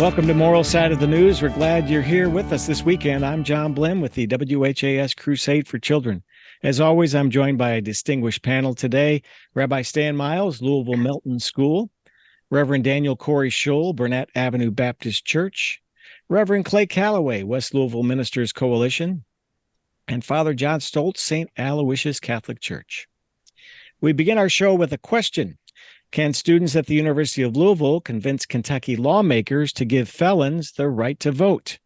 Welcome to Moral Side of the News. We're glad you're here with us this weekend. I'm John Blim with the WHAS Crusade for Children. As always, I'm joined by a distinguished panel today. Rabbi Stan Miles, Louisville Melton School. Reverend Daniel Corrie Shull, Burnett Avenue Baptist Church. Reverend Clay Calloway, West Louisville Ministers Coalition. And Father John Stoltz, St. Aloysius Catholic Church. We begin our show with a question. Can students at the University of Louisville convince Kentucky lawmakers to give felons the right to vote?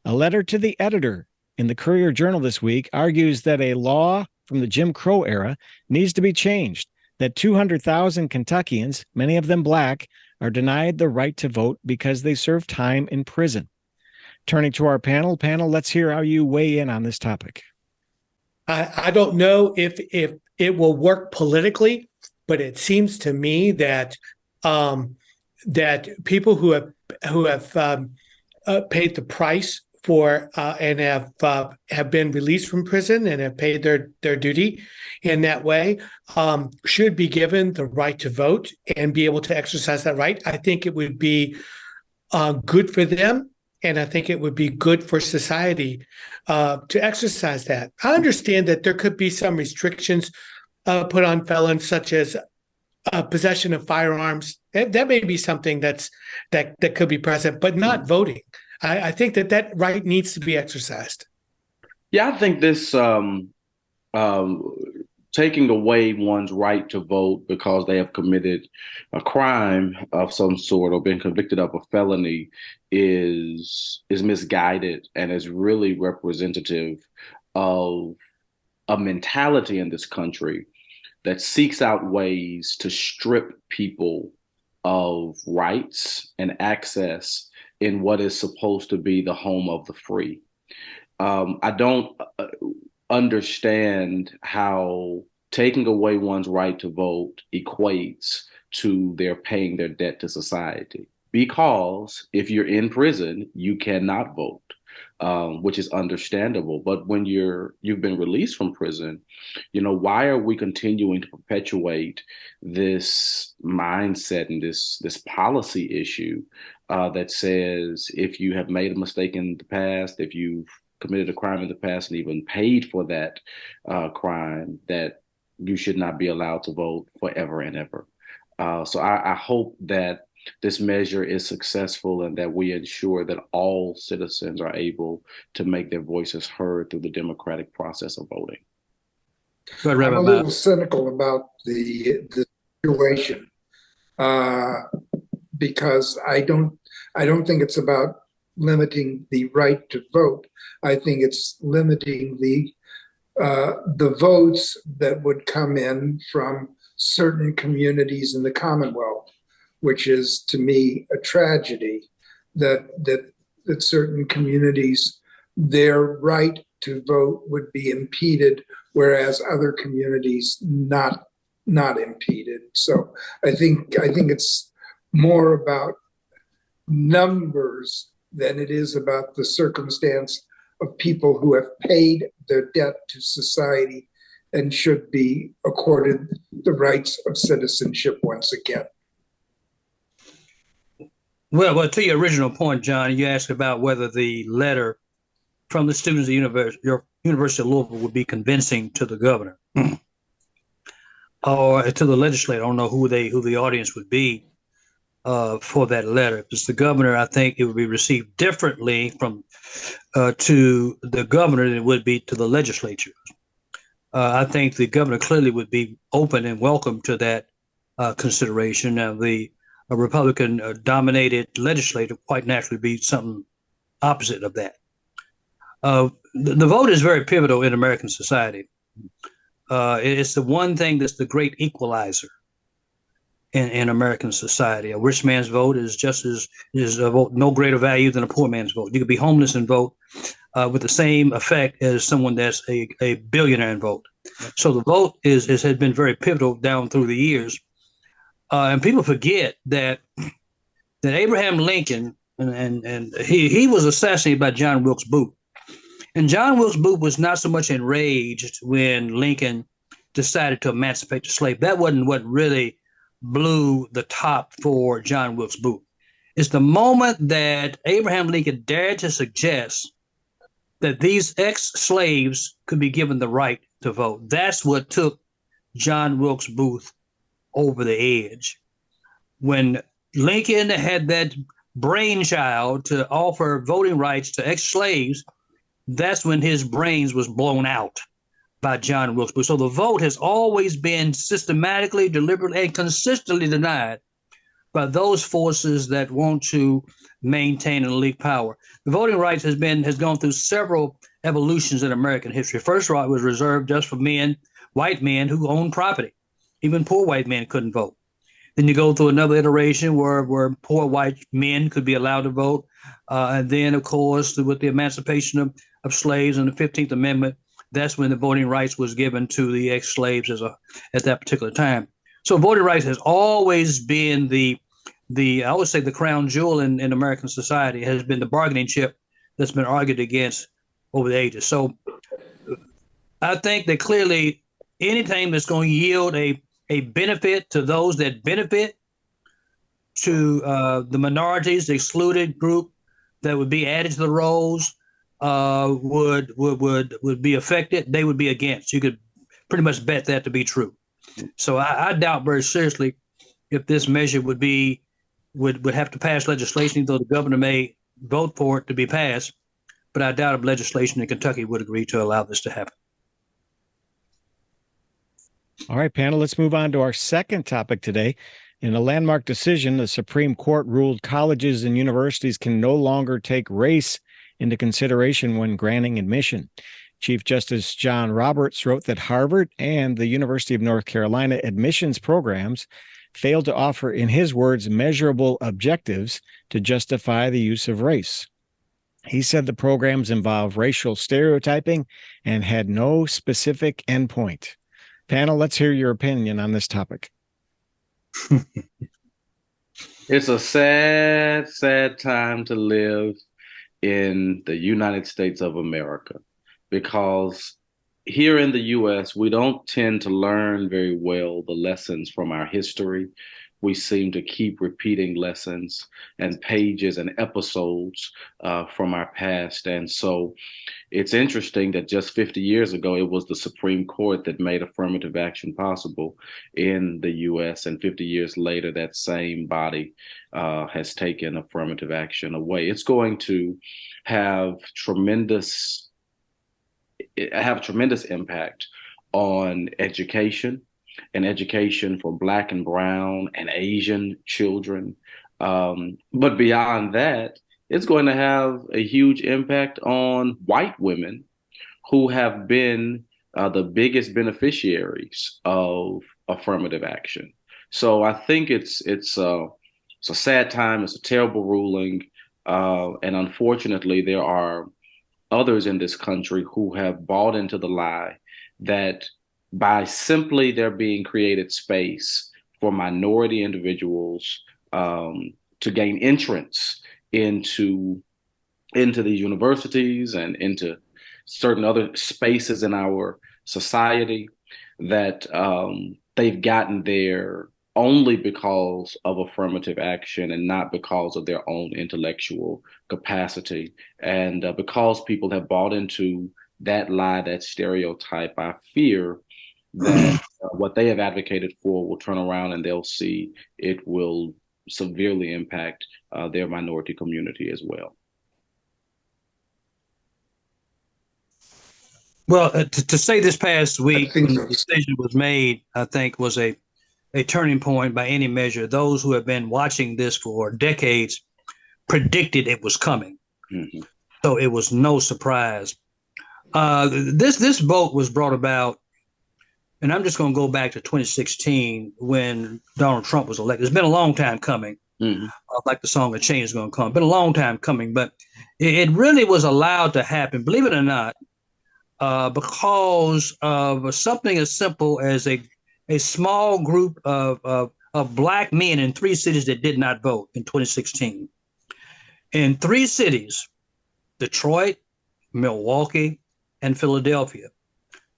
A letter to the editor in the Courier-Journal this week argues that a law from the Jim Crow era needs to be changed, that 200,000 Kentuckians, many of them black, are denied the right to vote because they serve time in prison. Turning to our panel, let's hear how you weigh in on this topic. I don't know if it will work politically, but it seems to me that that people who have paid the price for and have been released from prison and have paid their duty in that way should be given the right to vote and be able to exercise that right. I think it would be good for them, and I think it would be good for society to exercise that. I understand that there could be some restrictions put on felons, such as possession of firearms. That may be something that could be present, but not voting. I think that right needs to be exercised. Yeah, I think this taking away one's right to vote because they have committed a crime of some sort or been convicted of a felony is misguided and is really representative of a mentality in this country that seeks out ways to strip people of rights and access in what is supposed to be the home of the free. I don't understand how taking away one's right to vote equates to their paying their debt to society. Because if you're in prison, you cannot vote. Which is understandable. But when you've been released from prison, why are we continuing to perpetuate this mindset and this policy issue that says if you have made a mistake in the past, if you've committed a crime in the past and even paid for that crime, that you should not be allowed to vote forever and ever. So I hope that this measure is successful and that we ensure that all citizens are able to make their voices heard through the democratic process of voting. I'm a little cynical about the situation because I don't think it's about limiting the right to vote. I think it's limiting the votes that would come in from certain communities in the Commonwealth, which is, to me, a tragedy that certain communities, their right to vote would be impeded, whereas other communities not impeded. So I think it's more about numbers than it is about the circumstance of people who have paid their debt to society and should be accorded the rights of citizenship once again. Well, to your original point, John, you asked about whether the letter from the students of the University of Louisville would be convincing to the governor or to the legislator. I don't know who the audience would be for that letter. If it's the governor, I think it would be received differently to the governor than it would be to the legislature. I think the governor clearly would be open and welcome to that consideration. Now, a Republican-dominated legislature quite naturally be something opposite of that. The vote is very pivotal in American society. It's the one thing that's the great equalizer in American society. A rich man's vote is a vote no greater value than a poor man's vote. You could be homeless and vote with the same effect as someone that's a billionaire and vote. So the vote has been very pivotal down through the years. And people forget that Abraham Lincoln and he was assassinated by John Wilkes Booth. And John Wilkes Booth was not so much enraged when Lincoln decided to emancipate the slave. That wasn't what really blew the top for John Wilkes Booth. is the moment that Abraham Lincoln dared to suggest that these ex-slaves could be given the right to vote. That's what took John Wilkes Booth over the edge. When Lincoln had that brainchild to offer voting rights to ex-slaves, that's when his brains was blown out by John Wilkes Booth. So the vote has always been systematically, deliberately, and consistently denied by those forces that want to maintain and elite power. The voting rights has gone through several evolutions in American history. First, right, was reserved just for men, white men who owned property. Even poor white men couldn't vote. Then you go through another iteration where poor white men could be allowed to vote. And then, of course, with the emancipation of slaves and the 15th Amendment, that's when the voting rights was given to the ex-slaves at that particular time. So voting rights has always been I would say the crown jewel in American society, has been the bargaining chip that's been argued against over the ages. So I think that clearly anything that's going to yield a benefit to those that benefit, to the minorities, the excluded group that would be added to the rolls, would be affected, they would be against. You could pretty much bet that to be true. So I doubt very seriously if this measure would have to pass legislation, though the governor may vote for it to be passed. But I doubt if legislation in Kentucky would agree to allow this to happen. All right, panel, let's move on to our second topic today. In a landmark decision, the Supreme Court ruled colleges and universities can no longer take race into consideration when granting admission. Chief Justice John Roberts wrote that Harvard and the University of North Carolina admissions programs failed to offer, in his words, measurable objectives to justify the use of race. He said the programs involve racial stereotyping and had no specific endpoint. Panel, let's hear your opinion on this topic. It's a sad, sad time to live in the United States of America, because here in the U.S., we don't tend to learn very well the lessons from our history. We seem to keep repeating lessons and pages and episodes from our past. And so it's interesting that just 50 years ago, it was the Supreme Court that made affirmative action possible in the U.S. And 50 years later, that same body has taken affirmative action away. It's going to have tremendous impact on education, and education for Black and Brown and Asian children. But beyond that, it's going to have a huge impact on white women who have been the biggest beneficiaries of affirmative action. So I think it's a sad time. It's a terrible ruling. And unfortunately, there are others in this country who have bought into the lie that by simply there being created space for minority individuals to gain entrance into these universities and into certain other spaces in our society, that they've gotten there only because of affirmative action and not because of their own intellectual capacity. And because people have bought into that lie, that stereotype, I fear that what they have advocated for will turn around and they'll see it will severely impact their minority community as well. Well, to say this past week when the decision was made, I think was a turning point by any measure. Those who have been watching this for decades predicted it was coming. Mm-hmm. So it was no surprise. This vote was brought about, and I'm just going to go back to 2016 when Donald Trump was elected. It's been a long time coming. Mm-hmm. Like the song, "A Change Is Going to Come." Been a long time coming, but it really was allowed to happen, believe it or not, because of something as simple as a small group of Black men in 3 cities that did not vote in 2016. In 3 cities, Detroit, Milwaukee, and Philadelphia,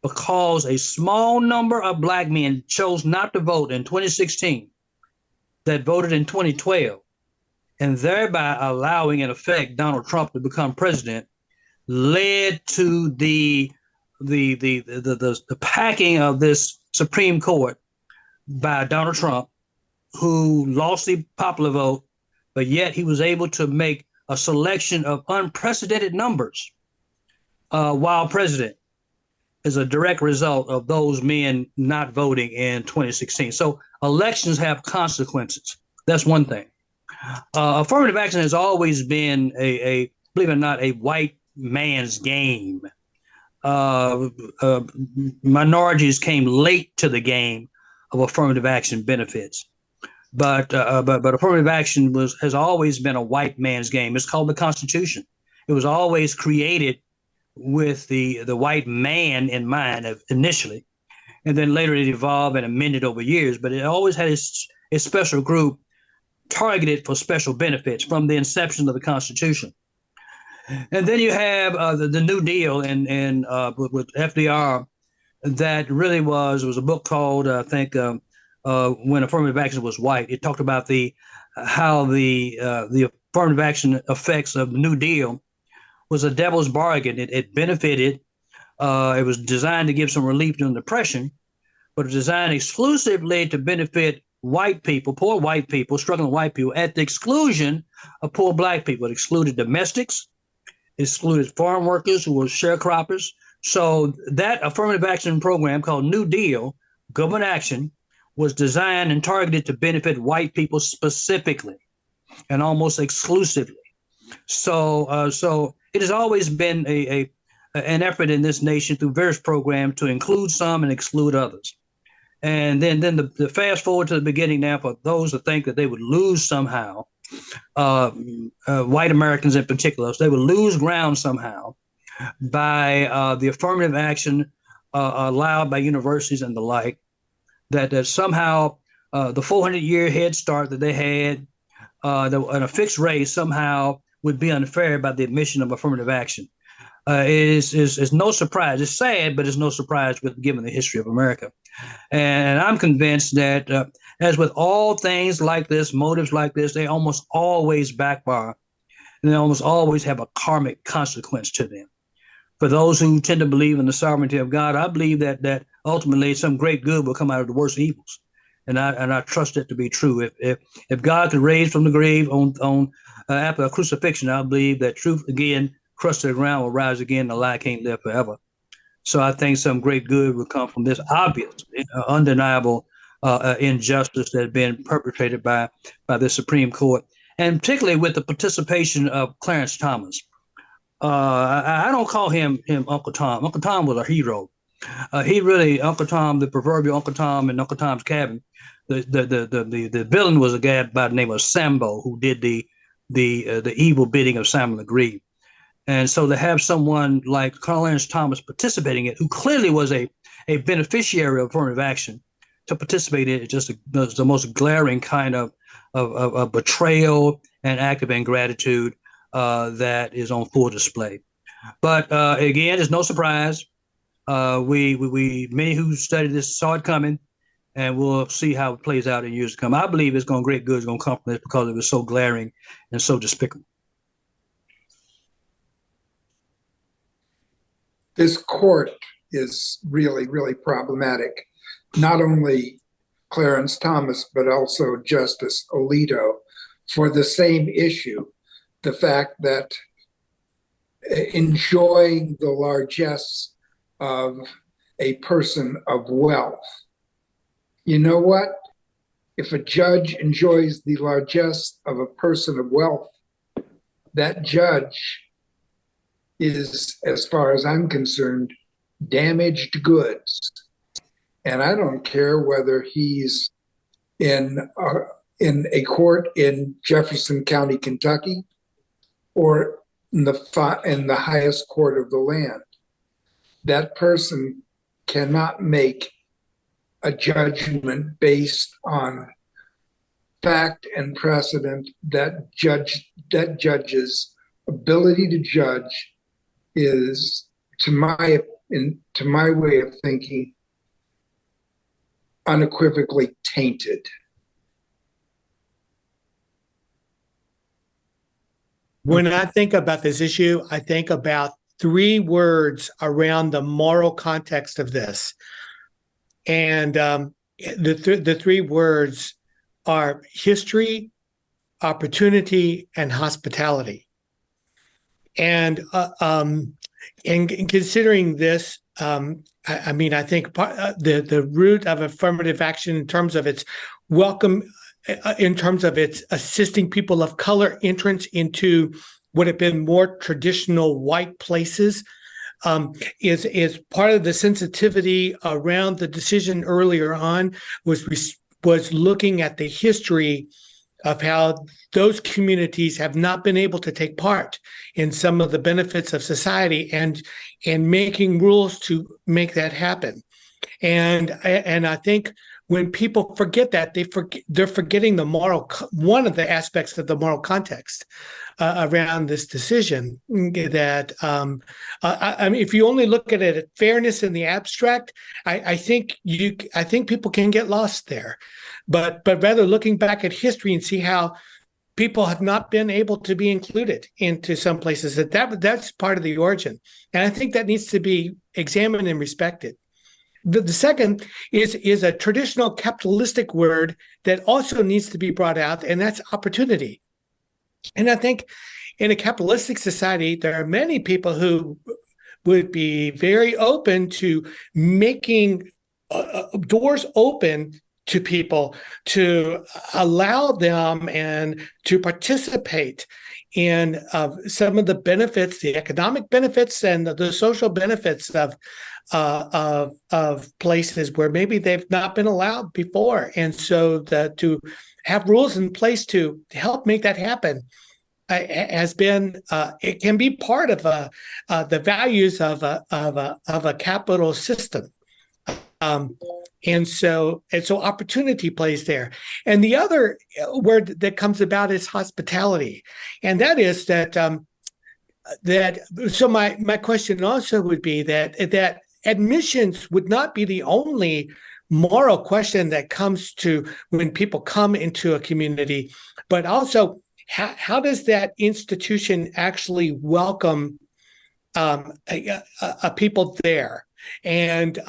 because a small number of Black men chose not to vote in 2016 that voted in 2012, and thereby allowing, in effect, Donald Trump to become president, led to the packing of this Supreme Court by Donald Trump, who lost the popular vote, but yet he was able to make a selection of unprecedented numbers while president, as a direct result of those men not voting in 2016. So elections have consequences. That's one thing. Affirmative action has always been a believe it or not, a white man's game. Minorities came late to the game of affirmative action benefits. But affirmative action has always been a white man's game. It's called the Constitution. It was always created with the white man in mind initially, and then later it evolved and amended over years. But it always had a special group targeted for special benefits from the inception of the Constitution. And then you have the New Deal and with FDR, that really was a book called I think When Affirmative Action Was White. It talked about how the affirmative action effects of the New Deal was a devil's bargain. It benefited. It was designed to give some relief during the Depression, but it was designed exclusively to benefit white people, poor white people, struggling white people, at the exclusion of poor black people. It excluded domestics, it excluded farm workers who were sharecroppers. So that affirmative action program called New Deal, government action, was designed and targeted to benefit white people specifically and almost exclusively. So it has always been an effort in this nation through various programs to include some and exclude others. And then the fast forward to the beginning now, for those who think that they would lose somehow, white Americans in particular, so they would lose ground somehow by the affirmative action allowed by universities and the like, that somehow the 400-year head start that they had and a fixed rate somehow would be unfair by the admission of affirmative action. Is no surprise. It's sad, but it's no surprise given the history of America. And I'm convinced that as with all things like this, motives like this, they almost always backfire, and they almost always have a karmic consequence to them. For those who tend to believe in the sovereignty of God, I believe that ultimately some great good will come out of the worst evils, and I trust it to be true. If God could raise from the grave on after a crucifixion, I believe that truth again crushed to the ground will rise again, and the lie can't live forever. So I think some great good will come from this obvious, undeniable injustice that has been perpetrated by the Supreme Court, and particularly with the participation of Clarence Thomas. I don't call him Uncle Tom. Uncle Tom was a hero. He really, Uncle Tom, the proverbial Uncle Tom in Uncle Tom's Cabin. The villain was a guy by the name of Sambo, who did the evil bidding of Simon Legree. And so to have someone like Clarence Thomas participating in it, who clearly was a beneficiary of affirmative action, to participate in it, just the most glaring kind of betrayal and act of ingratitude that is on full display. But again, it's no surprise. We many who studied this saw it coming, and we'll see how it plays out in years to come. I believe great good is going to come from this because it was so glaring and so despicable. This court is really, really problematic. Not only Clarence Thomas, but also Justice Alito, for the same issue, the fact that enjoying the largesse of a person of wealth. You know what? If a judge enjoys the largesse of a person of wealth, that judge is, as far as I'm concerned, damaged goods. And I don't care whether he's in a court in Jefferson County, Kentucky, or in the highest court of the land. That person cannot make a judgment based on fact and precedent. That judge's ability to judge is, to my way of thinking, unequivocally tainted. When I think about this issue, I think about three words around the moral context of this. And the three words are history, opportunity, and hospitality. And considering this, I mean, I think the root of affirmative action in terms of its welcome, in terms of its assisting people of color entrance into what have been more traditional white places, is part of the sensitivity around the decision earlier on was looking at the history of how those communities have not been able to take part in some of the benefits of society and making rules to make that happen. And I think when people forget that, they're forgetting one of the aspects of the moral context around this decision. That I mean, if you only look at it at fairness in the abstract, I think people can get lost there. But rather looking back at history and see how people have not been able to be included into some places, that's part of the origin. And I think that needs to be examined and respected. The second is a traditional capitalistic word that also needs to be brought out, and that's opportunity. And I think in a capitalistic society, there are many people who would be very open to making doors open to people to allow them and to participate in some of the benefits, the economic benefits and the social benefits of places where maybe they've not been allowed before. And so to have rules in place to help make that happen has been it can be part of the values of a capital system. And so opportunity plays there. And the other word that comes about is hospitality. And that is that so my question also would be that admissions would not be the only moral question that comes to when people come into a community, but also how does that institution actually welcome a people there? And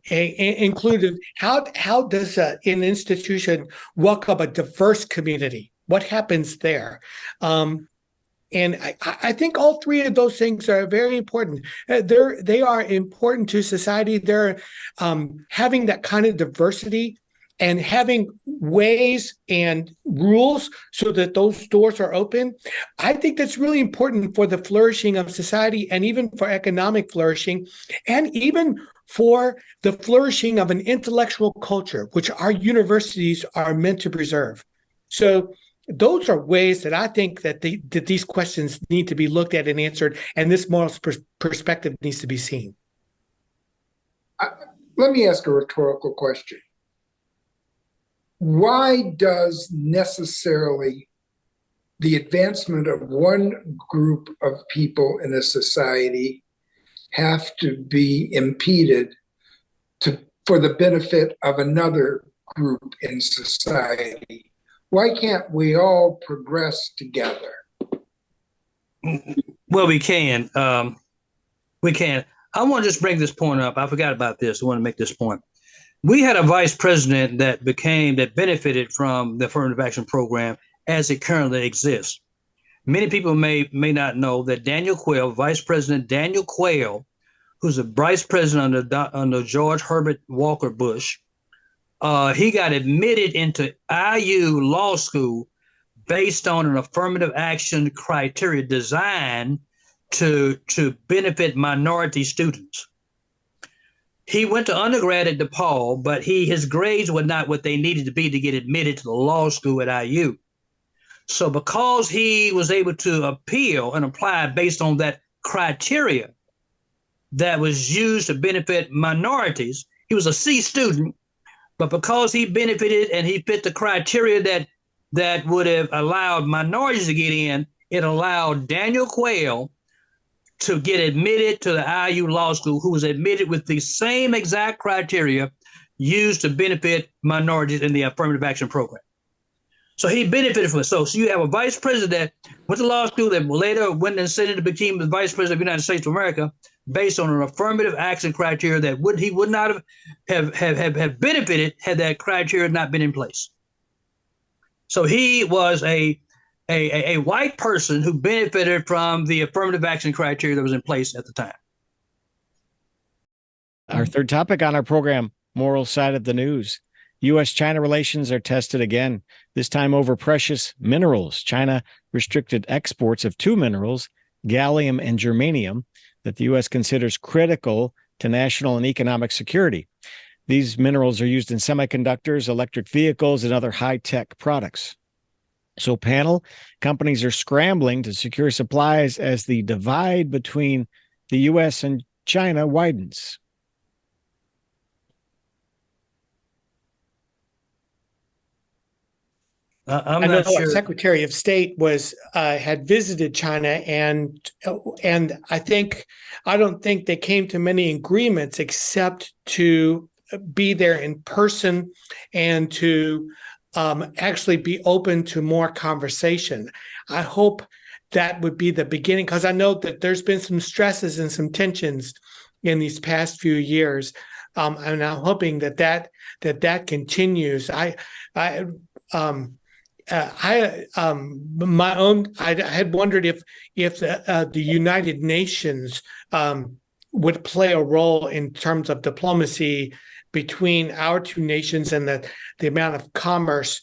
included, how does an institution welcome a diverse community? What happens there? And I think all three of those things are very important. They are important to society. They're having that kind of diversity and having ways and rules so that those doors are open. I think that's really important for the flourishing of society and even for economic flourishing and even for the flourishing of an intellectual culture, which our universities are meant to preserve. So those are ways that I think that these questions need to be looked at and answered, and this moral perspective needs to be seen. Let me ask a rhetorical question. Why does necessarily the advancement of one group of people in a society have to be impeded for the benefit of another group in society? Why can't we all progress together? Well, we can. We can. I want to just bring this point up. I forgot about this. I want to make this point. We had a vice president that benefited from the affirmative action program as it currently exists. Many people may not know that Daniel Quayle, Vice President Daniel Quayle, who's a vice president under George Herbert Walker Bush, he got admitted into IU Law School based on an affirmative action criteria designed to benefit minority students. He went to undergrad at DePaul, but his grades were not what they needed to be to get admitted to the law school at IU. So because he was able to appeal and apply based on that criteria that was used to benefit minorities, he was a C student, but because he benefited and he fit the criteria that would have allowed minorities to get in, it allowed Daniel Quayle to get admitted to the IU Law School, who was admitted with the same exact criteria used to benefit minorities in the affirmative action program. So he benefited from it. So you have a vice president that went to law school that later went and said it became the vice president of the United States of America based on an affirmative action criteria that he would not have benefited had that criteria not been in place. So he was a white person who benefited from the affirmative action criteria that was in place at the time. Our third topic on our program, moral side of the news. U.S.-China relations are tested again, this time over precious minerals. China restricted exports of two minerals, gallium and germanium, that the U.S. considers critical to national and economic security. These minerals are used in semiconductors, electric vehicles, and other high-tech products. So, panel, companies are scrambling to secure supplies as the divide between the U.S. and China widens. I'm I know not sure. our Secretary of State had visited China, and I don't think they came to many agreements except to be there in person and to actually be open to more conversation. I hope that would be the beginning, because I know that there's been some stresses and some tensions in these past few years, and I'm hoping that continues. I had wondered if the United Nations would play a role in terms of diplomacy between our two nations, and the amount of commerce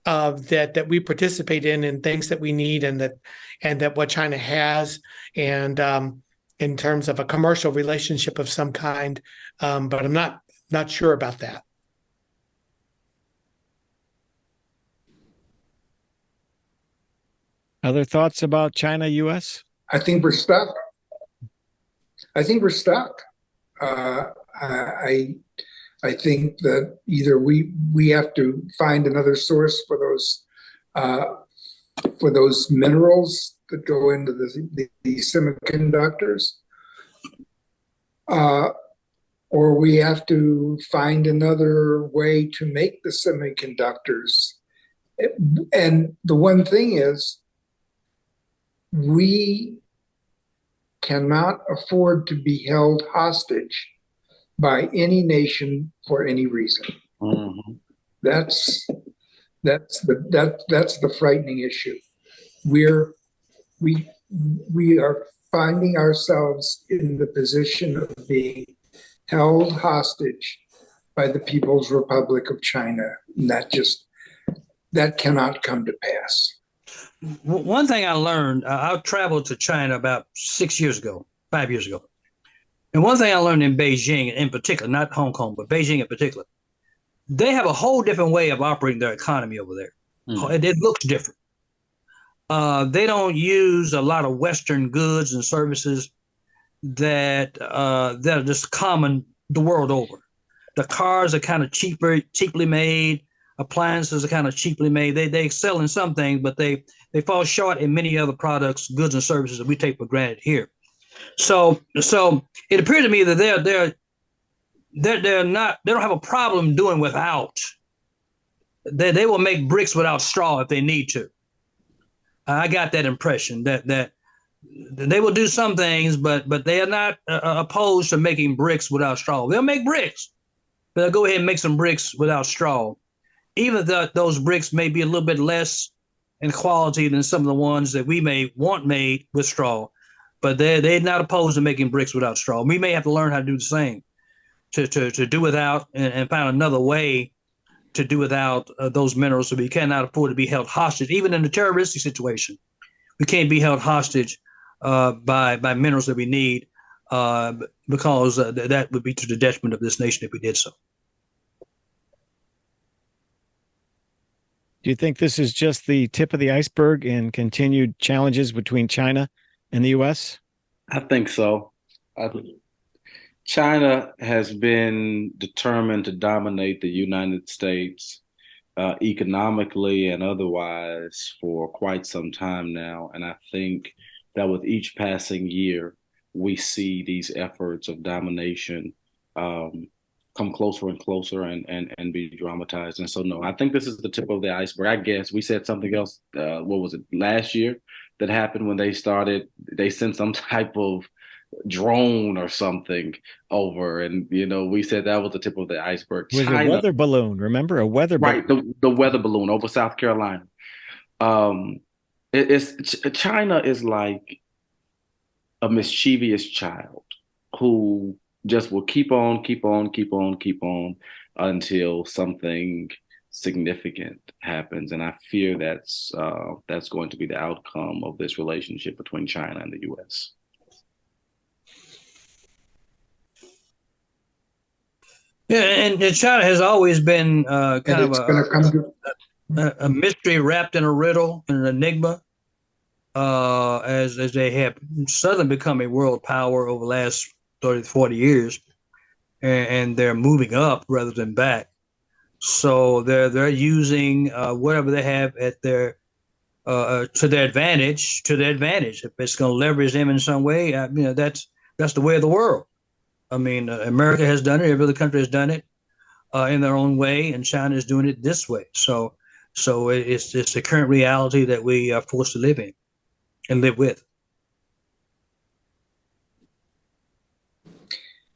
that we participate in things that we need, and that what China has, and in terms of a commercial relationship of some kind. But I'm not sure about that. Other thoughts about China, U.S.? I think we're stuck. I think that either we have to find another source for those minerals that go into the semiconductors, or we have to find another way to make the semiconductors. And the one thing is, we cannot afford to be held hostage by any nation for any reason. Mm-hmm. That's the frightening issue. We are finding ourselves in the position of being held hostage by the People's Republic of China. And that cannot come to pass. One thing I learned, I traveled to China about 5 years ago. And one thing I learned in Beijing in particular, not Hong Kong, but Beijing in particular, they have a whole different way of operating their economy over there. Mm. It looks different. They don't use a lot of Western goods and services that are just common the world over. The cars are kind of cheaply made. Appliances are kind of cheaply made. They excel in some things, but they fall short in many other products, goods, and services that we take for granted here. So it appears to me that they don't have a problem doing without. They will make bricks without straw if they need to. I got that impression that they will do some things, but they are not opposed to making bricks without straw. They'll make bricks, but they'll go ahead and make some bricks without straw. Even though those bricks may be a little bit less in quality than some of the ones that we may want made with straw, but they're not opposed to making bricks without straw. We may have to learn how to do the same, to do without and find another way to do without those minerals, so we cannot afford to be held hostage. Even in a terroristic situation, we can't be held hostage by minerals that we need, because that would be to the detriment of this nation if we did so. Do you think this is just the tip of the iceberg in continued challenges between China and the U.S.? I think so. China has been determined to dominate the United States economically and otherwise for quite some time now. And I think that with each passing year, we see these efforts of domination come closer and closer and be dramatized. And so, no, I think this is the tip of the iceberg. I guess we said something else. What was it, last year that happened when they sent some type of drone or something over, and we said that was the tip of the iceberg. It was a weather balloon. Remember, a weather balloon? Right, the weather balloon over South Carolina. China is like a mischievous child who just will keep on until something significant happens. And I fear that's going to be the outcome of this relationship between China and the U.S. Yeah, and China has always been kind of a mystery wrapped in a riddle, an enigma, as they have suddenly become a world power over the last 30 to 40 years, and they're moving up rather than back. So they're using whatever they have at their to their advantage. If it's going to leverage them in some way, that's the way of the world. I mean, America has done it. Every other country has done it in their own way, and China is doing it this way. So it's the current reality that we are forced to live in and live with.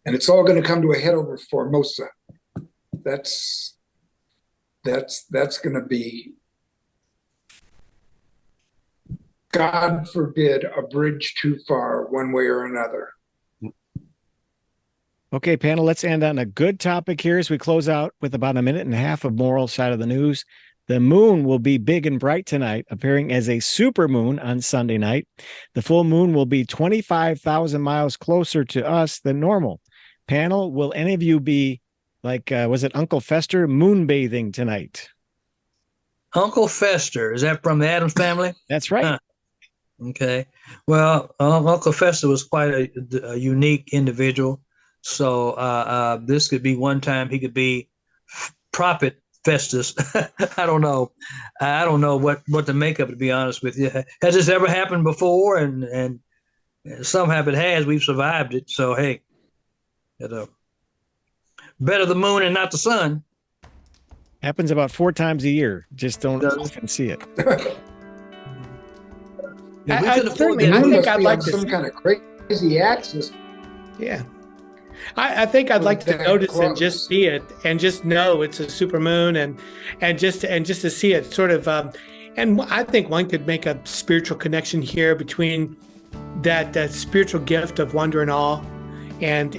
And it's all going to come to a head over Formosa. That's going to be, God forbid, a bridge too far one way or another. Okay, panel, let's end on a good topic here as we close out with about a minute and a half of moral side of the news. The moon will be big and bright tonight, appearing as a supermoon on Sunday night. The full moon will be 25,000 miles closer to us than normal. Panel, will any of you be like, was it Uncle Fester, moonbathing tonight? Uncle Fester, is that from the Addams Family? That's right. Okay. Well, Uncle Fester was quite a unique individual. So this could be one time he could be Prophet Festus. I don't know. I don't know what to make of it, to be honest with you. Has this ever happened before? And somehow it has. We've survived it. So, hey, better the moon and not the sun. Happens about 4 times a year. Just don't often see it. I think I'd like to some kind of crazy axis. Yeah. I think I'd like to notice and just see it and just know it's a supermoon and just to see it sort of and I think one could make a spiritual connection here between that spiritual gift of wonder and awe and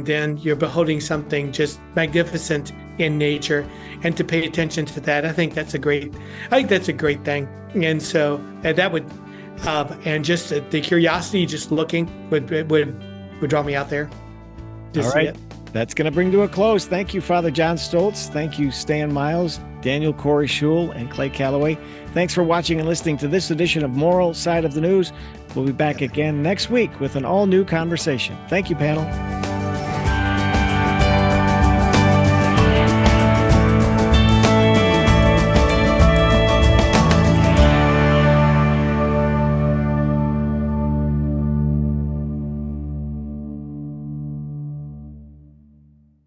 then you're beholding something just magnificent in nature, and to pay attention to that. I think that's a great thing. And so that would and just the curiosity, just looking would draw me out there. All right. That's going to bring to a close. Thank you, Father John Stoltz. Thank you, Stan Miles, Daniel Corrie Shull, and Clay Calloway. Thanks for watching and listening to this edition of Moral Side of the News. We'll be back again next week with an all-new conversation. Thank you, panel.